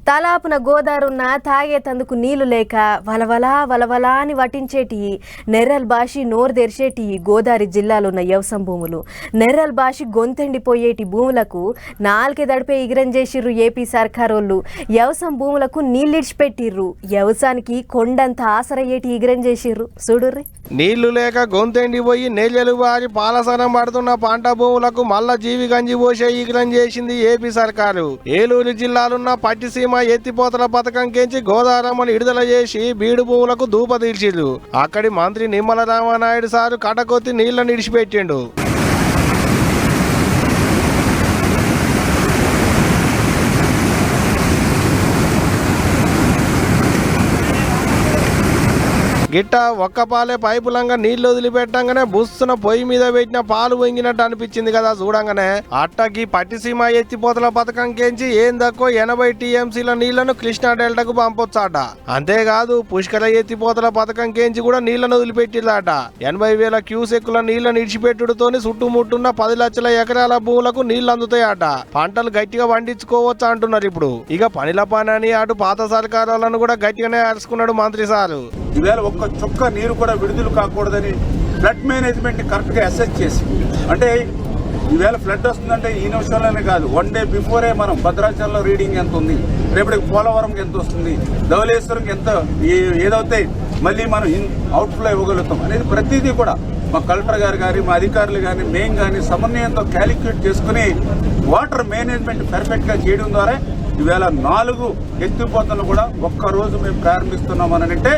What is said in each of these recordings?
తలాపున గోదారున్న తాగేతందుకు నీళ్లు లేక వలవలా వలవలా అని వటించేటి నెర్రల్ బాషి నోరు తెరిచేటి గోదావరి జిల్లాలోన్న వ్యవసాయ భూములు. నెర్రల్ బాషి గొంతెండిపోయేటి భూములకు నాలుకే దడిపే ఇగిరం చేసిర్రు ఏపీ సర్కారోళ్ళు. వ్యవసాయ భూములకు నీళ్ళిడిచిపెట్టిర్రు. వ్యవసాయానికి కొండంత ఆసరయ్యేటి ఇగిరం చేసిర్రు. చూడుర్రి. నీళ్లు లేక గొంతెండిపోయి నెల్లెలు బారి పాలసనం పడుతున్న పంట భూములకు మల్ల జీవి గంజి పోసే ఈగ్రం చేసింది ఏపీ సర్కారు. ఏలూరు జిల్లాలున్న పట్టిసీమ ఎత్తిపోతల పథకం కెంచి గోదావరమ్మను విడుదల చేసి బీడు భూములకు ధూప తీర్చిరు. అక్కడి మంత్రి నిమ్మల రామనాయుడు సారు కటకొత్తి నీళ్లను ఇడిచిపెట్టిండు. గిట్ట ఒక్కపాలే పైపులంగా నీళ్లు వదిలిపెట్టంగానే బుస్తున పొయ్యి మీద పెట్టిన పాలు పొంగినట్టు అనిపించింది కదా చూడంగానే. అట్టకి పట్టిసీమ ఎత్తిపోతల పథకం కెంచి ఏం తక్కువ 80 టీఎంసీల నీళ్లను కృష్ణా డెల్టాకు పంపొచ్చాట. అంతేకాదు పుష్కర ఎత్తిపోతల పథకం కెంచి కూడా నీళ్లను వదిలిపెట్టిందట. 80,000 క్యూసెక్కుల నీళ్లను ఇడిచిపెట్టుడుతోని చుట్టుముట్టున్న 10 లక్షల ఎకరాల భూములకు నీళ్లు అందుతాయట. పంటలు గట్టిగా పండించుకోవచ్చు అంటున్నారు ఇప్పుడు. ఇక పనిల పని అని అటు పాత సర్కారాలను కూడా గట్టిగానే అరుచుకున్నాడు మంత్రి సారు. ఒక్క చుక్క నీరు కూడా విడుదల కాకూడదని ఫ్లడ్ మేనేజ్మెంట్ కరెక్ట్ గా అసెస్ చేసి, అంటే ఈవేళ ఫ్లడ్ వస్తుందంటే ఈ నిమిషంలోనే కాదు, 1 డే బిఫోరే మనం భద్రాచలంలో రీడింగ్ ఎంత ఉంది, రేపటికి పోలవరంకి ఎంత వస్తుంది, ధవళేశ్వరంకి ఎంత ఏదైతే మళ్ళీ మనం అవుట్ఫ్లో ఇవ్వగలుగుతాం అనేది ప్రతిదీ కూడా మా కలెక్టర్ గారు కానీ మా అధికారులు కానీ మేము కానీ సమన్వయంతో క్యాలిక్యులేట్ చేసుకుని వాటర్ మేనేజ్మెంట్ పర్ఫెక్ట్ గా చేయడం ద్వారా ఈవేళ 4 ఎత్తిపోతలు కూడా ఒక్కరోజు మేము ప్రారంభిస్తున్నామని అంటే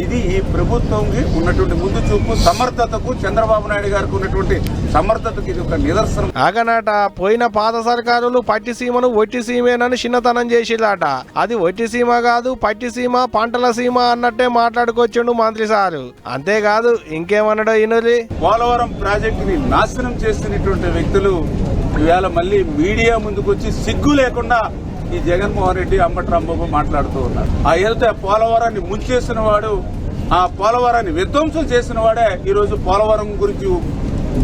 ఇది ఈ ప్రభుత్వంకి ఉన్నటువంటి ముందు చూపు, సమర్థతకు, చంద్రబాబు నాయుడు గారికి ఉన్నటువంటి సమర్థతకు ఇది ఒక నిదర్శనం. ఆగనాట పోయిన పాత సర్కారులు పట్టిసీమను ఒట్టిసీమేనని చిన్నతనం చేసిలాట. అది ఒట్టిసీమ కాదు, పట్టిసీమ పంటల సీమ అన్నట్టే మాట్లాడుకొచ్చిండు మంత్రి సారు. అంతేకాదు ఇంకేమన్నాడో ఈయనది. పోలవరం ప్రాజెక్టుని నాశనం చేసినటువంటి వ్యక్తులు ఇవాళ మళ్ళీ మీడియా ముందుకు వచ్చి సిగ్గు లేకుండా ఈ జగన్మోహన్ రెడ్డి, అంబటి రాంబాబు మాట్లాడుతూ ఉన్నారు. ఏదైతే పోలవరాన్ని ముంచేసిన వాడు, ఆ పోలవరాన్ని విధ్వంసం చేసిన వాడే ఈరోజు పోలవరం గురించి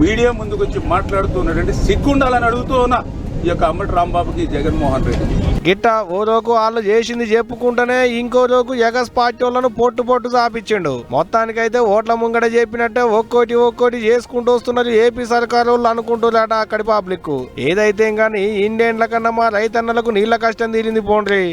మీడియా ముందుకు వచ్చి మాట్లాడుతున్నటువంటి సిగ్గుండాలని అడుగుతూ ఉన్నా ఈ యొక్క అంబటి రాంబాబుకి, జగన్మోహన్ రెడ్డి. గిట్ట ఓ రోజు వాళ్ళు చేసింది చెప్పుకుంటేనే ఇంకో రోజు ఎగస్ పార్టీ వాళ్ళను పొట్టు చాపించిండు. మొత్తానికైతే ఓట్ల ముంగడ చెప్పినట్టే ఒక్కోటి చేసుకుంటూ వస్తున్నారు ఏపీ సర్కారు వాళ్ళు అనుకుంటున్నారట అక్కడి పబ్లిక్. ఏదైతే కానీ ఇండియన్ల కన్నా మా రైతన్నలకు నీళ్ల కష్టం తీరింది పోండ్రి.